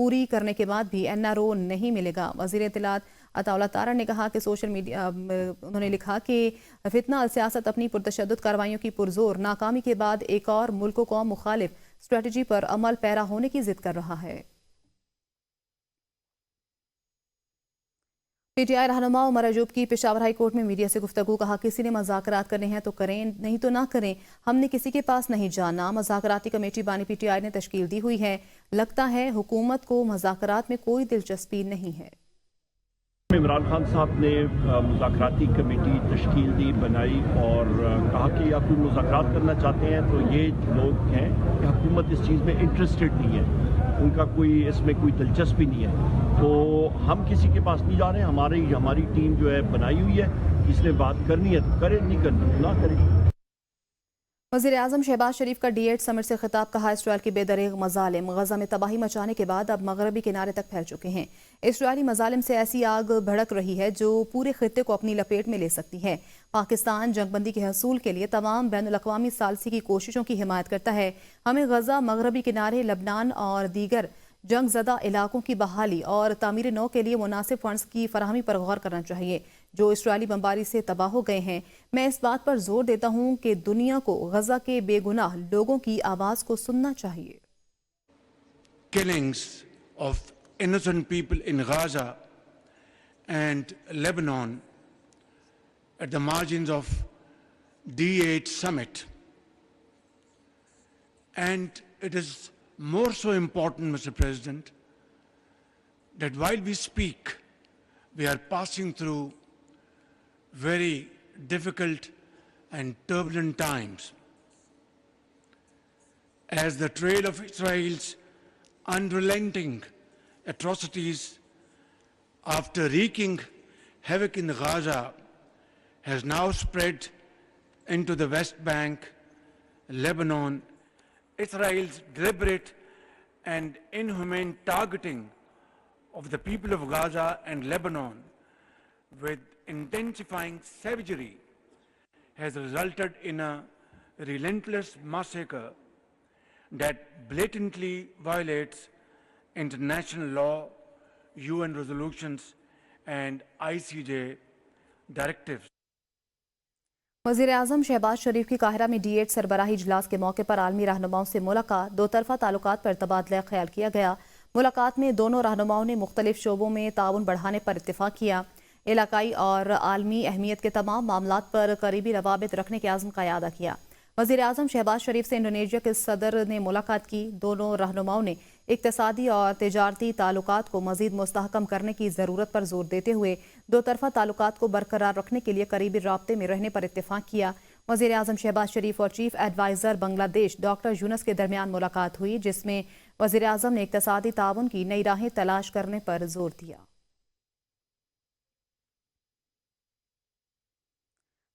پوری کرنے کے بعد بھی NRO نہیں ملے گا۔ وزیر اطلاعات عطا اللہ تارڑ نے کہا کہ سوشل میڈیا انہوں نے لکھا کہ فتنہ سیاست اپنی پرتشدد کارروائیوں کی پرزور ناکامی کے بعد ایک اور ملک و قوم مخالف اسٹریٹجی پر عمل پیرا ہونے کی ضد کر رہا ہے۔ PTI رہنما عمر ایوب کی پشاور ہائی کورٹ میں میڈیا سے گفتگو، کہا کسی نے مذاکرات کرنے ہیں تو کریں، نہیں تو نہ کریں، ہم نے کسی کے پاس نہیں جانا۔ مذاکراتی کمیٹی بانی PTI نے تشکیل دی ہوئی ہے، لگتا ہے حکومت کو مذاکرات میں کوئی دلچسپی نہیں ہے۔ عمران خان صاحب نے مذاکراتی کمیٹی تشکیل دی، بنائی اور کہا کہ آپ کوئی مذاکرات کرنا چاہتے ہیں تو یہ لوگ ہیں کہ حکومت اس چیز میں انٹرسٹڈ نہیں ہے، ان کا کوئی اس میں کوئی دلچسپی نہیں ہے، تو ہم کسی کے پاس نہیں جا رہے ہیں۔ ہماری ٹیم جو ہے بنائی ہوئی ہے، کس نے بات کرنی ہے تو کرے، نہیں کرنی تو نہ کرے۔ وزیر اعظم شہباز شریف کا D8 سمٹ سے خطاب، کہا اسرائیل کے بے دریغ مظالم غزہ میں تباہی مچانے کے بعد اب مغربی کنارے تک پھیل چکے ہیں۔ اسرائیلی مظالم سے ایسی آگ بھڑک رہی ہے جو پورے خطے کو اپنی لپیٹ میں لے سکتی ہے۔ پاکستان جنگ بندی کے حصول کے لیے تمام بین الاقوامی ثالثی کی کوششوں کی حمایت کرتا ہے۔ ہمیں غزہ، مغربی کنارے، لبنان اور دیگر جنگ زدہ علاقوں کی بحالی اور تعمیر نو کے لیے مناسب فنڈز کی فراہمی پر غور کرنا چاہیے جو اسرائیلی بمباری سے تباہ ہو گئے ہیں۔ میں اس بات پر زور دیتا ہوں کہ دنیا کو غزہ کے بے گناہ لوگوں کی آواز کو سننا چاہیے۔ Killings of innocent people in Gaza and Lebanon at the margins of D8 summit. And it is more so important, Mr. President, that while we speak, we are passing through very difficult and turbulent times. As the trail of Israel's unrelenting atrocities after wreaking havoc in Gaza has now spread into the West Bank, Lebanon, Israel's deliberate and inhumane targeting of the people of Gaza and Lebanon with intensifying savagery has resulted in a relentless massacre that blatantly violates international law, UN resolutions and ICJ directives. وزیر اعظم شہباز شریف کی قاہرہ میں D8 سربراہی اجلاس کے موقع پر عالمی رہنماؤں سے ملاقات، دو طرفہ تعلقات پر تبادلہ خیال کیا گیا۔ ملاقات میں دونوں رہنماؤں نے مختلف شعبوں میں تعاون بڑھانے پر اتفاق کیا۔ علاقائی اور عالمی اہمیت کے تمام معاملات پر قریبی روابط رکھنے کے عزم کا اعادہ کیا۔ وزیر اعظم شہباز شریف سے انڈونیشیا کے صدر نے ملاقات کی۔ دونوں رہنماؤں نے اقتصادی اور تجارتی تعلقات کو مزید مستحکم کرنے کی ضرورت پر زور دیتے ہوئے دو طرفہ تعلقات کو برقرار رکھنے کے لیے قریبی رابطے میں رہنے پر اتفاق کیا۔ وزیر اعظم شہباز شریف اور چیف ایڈوائزر بنگلہ دیش ڈاکٹر یونس کے درمیان ملاقات ہوئی، جس میں وزیر اعظم نے اقتصادی تعاون کی نئی راہیں تلاش کرنے پر زور دیا۔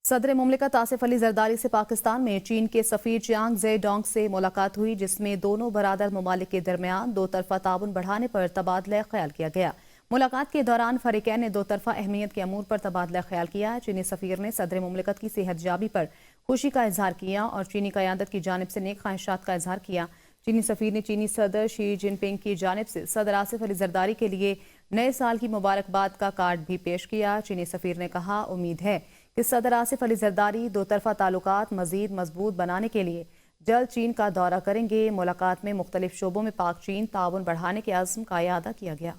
صدر مملکت آصف علی زرداری سے پاکستان میں چین کے سفیر چیانگ زے ڈونگ سے ملاقات ہوئی، جس میں دونوں برادر ممالک کے درمیان دو طرفہ تعاون بڑھانے پر تبادلہ خیال کیا گیا۔ ملاقات کے دوران فریقین نے دو طرفہ اہمیت کے امور پر تبادلہ خیال کیا۔ چینی سفیر نے صدر مملکت کی صحت یابی پر خوشی کا اظہار کیا اور چینی قیادت کی جانب سے نیک خواہشات کا اظہار کیا۔ چینی سفیر نے چینی صدر شی جن پنگ کی جانب سے صدر آصف علی زرداری کے لیے نئے سال کی مبارکباد کا کارڈ بھی پیش کیا۔ چینی سفیر نے کہا، امید ہے کہ صدر آصف علی زرداری دو طرفہ تعلقات مزید مضبوط بنانے کے لیے جلد چین کا دورہ کریں گے۔ ملاقات میں مختلف شعبوں میں پاک چین تعاون بڑھانے کے عزم کا اعادہ کیا گیا۔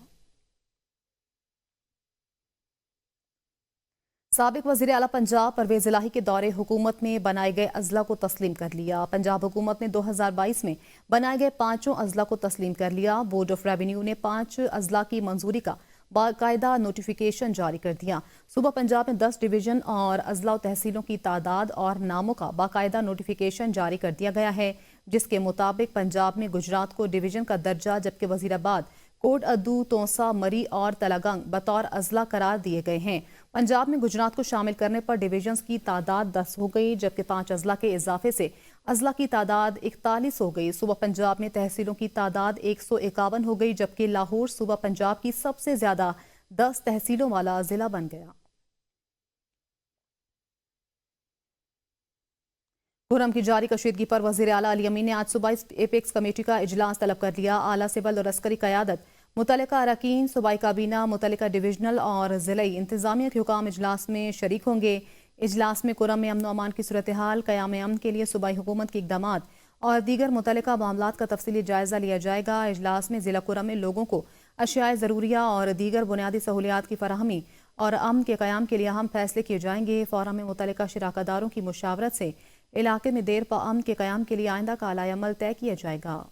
سابق وزیر اعلیٰ پنجاب پرویز الہی کے دور حکومت میں بنائے گئے اضلاع کو تسلیم کر لیا۔ پنجاب حکومت نے 2022 میں بنائے گئے 5 اضلاع کو تسلیم کر لیا۔ بورڈ آف ریونیو نے 5 اضلاع کی منظوری کا باقاعدہ نوٹیفیکیشن جاری کر دیا۔ صوبہ پنجاب میں 10 ڈویژن اور اضلاع و تحصیلوں کی تعداد اور ناموں کا باقاعدہ نوٹیفیکیشن جاری کر دیا گیا ہے، جس کے مطابق پنجاب میں گجرات کو ڈویژن کا درجہ، جبکہ وزیر آباد، کوٹ ادو، تونسا، مری اور تلنگانگ بطور اضلاع قرار دیے گئے ہیں۔ پنجاب میں گجرات کو شامل کرنے پر ڈویژنز کی تعداد 10 ہو گئی، جبکہ 5 اضلاع کے اضافے سے اضلاع کی تعداد 41 ہو گئی۔ صوبہ پنجاب میں تحصیلوں کی تعداد 151 ہو گئی، جبکہ لاہور صوبہ پنجاب کی سب سے زیادہ 10 تحصیلوں والا ضلع بن گیا۔ خرم کی جاری کشیدگی پر وزیر اعلیٰ علی امین نے آج صبح ایپیکس کمیٹی کا اجلاس طلب کر لیا۔ اعلیٰ سول اور عسکری قیادت متعلقہ اراکین صوبائی کابینہ متعلقہ ڈویژنل اور ضلعی انتظامیہ کے حکام اجلاس میں شریک ہوں گے۔ اجلاس میں کرم میں امن و امان کی صورتحال، قیام امن کے لیے صوبائی حکومت کے اقدامات اور دیگر متعلقہ معاملات کا تفصیلی جائزہ لیا جائے گا۔ اجلاس میں ضلع کرم میں لوگوں کو اشیاء ضروریہ اور دیگر بنیادی سہولیات کی فراہمی اور امن کے قیام کے لیے اہم فیصلے کیے جائیں گے۔ فورم میں متعلقہ شراکت داروں کی مشاورت سے علاقے میں دیر پا امن کے قیام کے لیے آئندہ کا اعلی عمل طے کیا جائے گا۔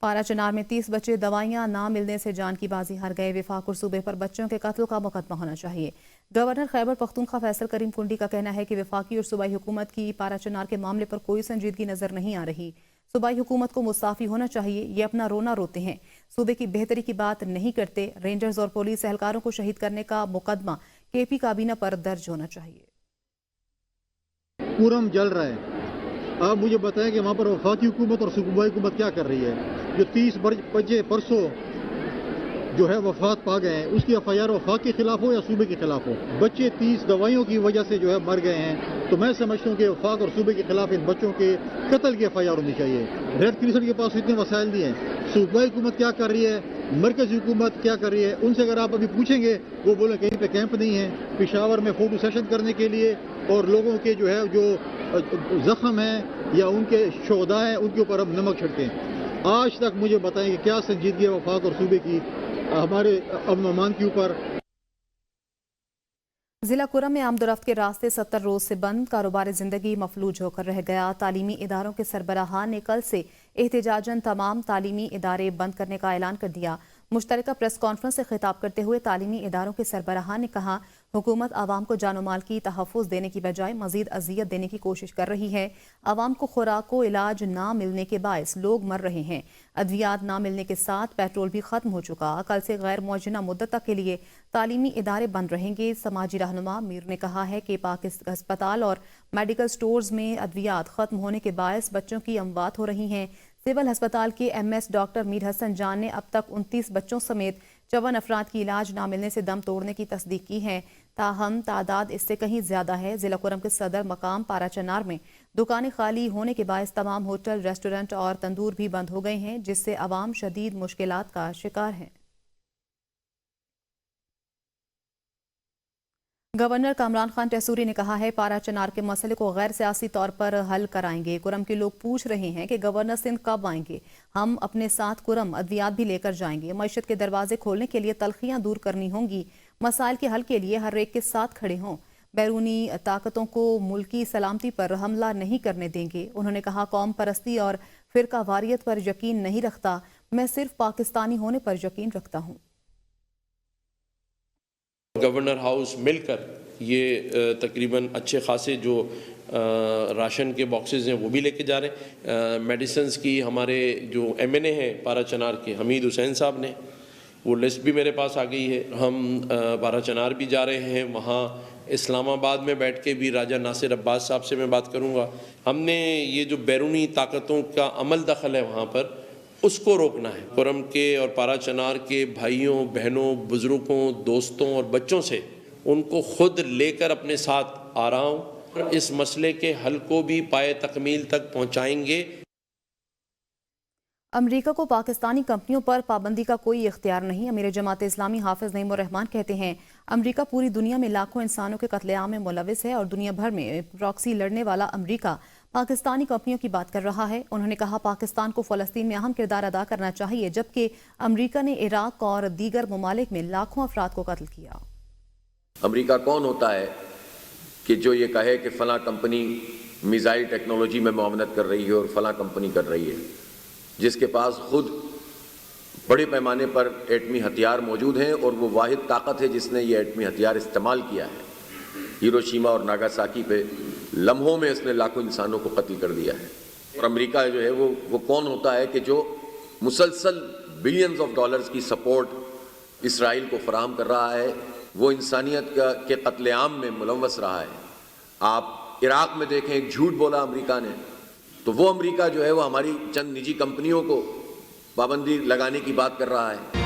پارا چنار میں 30 بچے دوائیاں نہ ملنے سے جان کی بازی ہار گئے۔ وفاق اور صوبے پر بچوں کے قتل کا مقدمہ ہونا چاہیے۔ گورنر خیبر پختونخوا فیصل کریم کنڈی کا کہنا ہے کہ وفاقی اور صوبائی حکومت کی پارا چنار کے معاملے پر کوئی سنجیدگی نظر نہیں آ رہی۔ صوبائی حکومت کو مستعفی ہونا چاہیے، یہ اپنا رونا روتے ہیں، صوبے کی بہتری کی بات نہیں کرتے۔ رینجرز اور پولیس اہلکاروں کو شہید کرنے کا مقدمہ کے پی کابینہ پر درج ہونا چاہیے۔ پورم جل رہا ہے، آپ مجھے بتائیں کہ وہاں پر وفاقی حکومت اور صوبائی حکومت کیا کر رہی ہے؟ جو 30 بچے پرسوں جو ہے وفات پا گئے ہیں، اس کی FIR وفاق کے خلاف ہو یا صوبے کے خلاف ہو؟ بچے 30 دوائیوں کی وجہ سے جو ہے مر گئے ہیں، تو میں سمجھتا ہوں کہ وفاق اور صوبے کے خلاف ان بچوں کے قتل کی FIR ہونی چاہیے۔ ریڈ کریسنٹ کے پاس اتنے وسائل دیے ہیں، صوبائی حکومت کیا کر رہی ہے، مرکزی حکومت کیا کر رہی ہے؟ ان سے اگر آپ ابھی پوچھیں گے وہ بولیں کہیں پہ کیمپ نہیں ہے۔ پشاور میں فوٹو سیشن کرنے کے لیے اور لوگوں کے جو ہے جو زخم ہیں یا ان کے شہداء ہیں ان کے اوپر اب نمک چھڑکیں۔ آج تک مجھے بتائیں کہ کیا سنجیدگی ہے وفاق اور صوبے کی ہمارے امن و امان کے اوپر۔ ضلع کرم میں آمد و رفت کے راستے 70 روز سے بند، کاروبار زندگی مفلوج ہو کر رہ گیا۔ تعلیمی اداروں کے سربراہان نے کل سے احتجاجاً تمام تعلیمی ادارے بند کرنے کا اعلان کر دیا۔ مشترکہ پریس کانفرنس سے خطاب کرتے ہوئے تعلیمی اداروں کے سربراہان نے کہا، حکومت عوام کو جان و مال کی تحفظ دینے کی بجائے مزید اذیت دینے کی کوشش کر رہی ہے۔ عوام کو خوراک و علاج نہ ملنے کے باعث لوگ مر رہے ہیں۔ ادویات نہ ملنے کے ساتھ پیٹرول بھی ختم ہو چکا۔ کل سے غیر معینہ مدت تک کے لیے تعلیمی ادارے بند رہیں گے۔ سماجی رہنما میر نے کہا ہے کہ ہسپتال اور میڈیکل سٹورز میں ادویات ختم ہونے کے باعث بچوں کی اموات ہو رہی ہیں۔ سول ہسپتال کے MS ڈاکٹر میر حسن جان نے اب تک 29 بچوں سمیت 54 افراد کی علاج نہ ملنے سے دم توڑنے کی تصدیق کی ہے، تاہم تعداد اس سے کہیں زیادہ ہے۔ ضلع کرم کے صدر مقام پارا چنار میں دکانیں خالی ہونے کے باعث تمام ہوٹل، ریسٹورنٹ اور تندور بھی بند ہو گئے ہیں، جس سے عوام شدید مشکلات کا شکار ہیں۔ گورنر کامران خان ٹیسوری نے کہا ہے، پارا چنار کے مسئلے کو غیر سیاسی طور پر حل کرائیں گے۔ کرم کے لوگ پوچھ رہے ہیں کہ گورنر سندھ کب آئیں گے، ہم اپنے ساتھ کرم ادویات بھی لے کر جائیں گے۔ معیشت کے دروازے کھولنے کے لیے تلخیاں دور کرنی ہوں گی، مسائل کے حل کے لیے ہر ایک کے ساتھ کھڑے ہوں، بیرونی طاقتوں کو ملکی سلامتی پر حملہ نہیں کرنے دیں گے۔ انہوں نے کہا، قوم پرستی اور فرقہ واریت پر یقین نہیں رکھتا، میں صرف پاکستانی ہونے پر یقین رکھتا ہوں۔ گورنر ہاؤس مل کر یہ تقریباً اچھے خاصے جو راشن کے باکسز ہیں وہ بھی لے کے جا رہے ہیں۔ میڈیسنز کی ہمارے جو MNA ہیں پارا چنار کے حمید حسین صاحب نے، وہ لسٹ بھی میرے پاس آ گئی ہے۔ ہم پارا چنار بھی جا رہے ہیں، وہاں اسلام آباد میں بیٹھ کے بھی راجہ ناصر عباس صاحب سے میں بات کروں گا۔ ہم نے یہ جو بیرونی طاقتوں کا عمل دخل ہے وہاں پر، اس کو روکنا ہے۔ کرم کے اور پارا چنار کے بھائیوں، بہنوں، بزرگوں، دوستوں اور بچوں سے ان کو خود لے کر اپنے ساتھ آ رہا ہوں، اس مسئلے کے حل کو بھی پائے تکمیل تک پہنچائیں گے۔ امریکہ کو پاکستانی کمپنیوں پر پابندی کا کوئی اختیار نہیں۔ امیر جماعت اسلامی حافظ نعیم الرحمان کہتے ہیں، امریکہ پوری دنیا میں لاکھوں انسانوں کے قتل عام میں ملوث ہے اور دنیا بھر میں پراکسی لڑنے والا امریکہ پاکستانی کمپنیوں کی بات کر رہا ہے۔ انہوں نے کہا، پاکستان کو فلسطین میں اہم کردار ادا کرنا چاہیے، جبکہ امریکہ نے عراق اور دیگر ممالک میں لاکھوں افراد کو قتل کیا۔ امریکہ کون ہوتا ہے کہ جو یہ کہے کہ فلاں کمپنی میزائل ٹیکنالوجی میں معاونت کر رہی ہے اور فلاں کمپنی کر رہی ہے، جس کے پاس خود بڑے پیمانے پر ایٹمی ہتھیار موجود ہیں اور وہ واحد طاقت ہے جس نے یہ ایٹمی ہتھیار استعمال کیا ہے۔ ہیروشیما اور ناگاساکی پہ لمحوں میں اس نے لاکھوں انسانوں کو قتل کر دیا ہے۔ اور امریکہ جو ہے وہ کون ہوتا ہے کہ جو مسلسل بلینز آف ڈالرز کی سپورٹ اسرائیل کو فراہم کر رہا ہے، وہ انسانیت کے قتل عام میں ملوث رہا ہے۔ آپ عراق میں دیکھیں، ایک جھوٹ بولا امریکہ نے، تو وہ امریکہ جو ہے وہ ہماری چند نجی کمپنیوں کو پابندی لگانے کی بات کر رہا ہے۔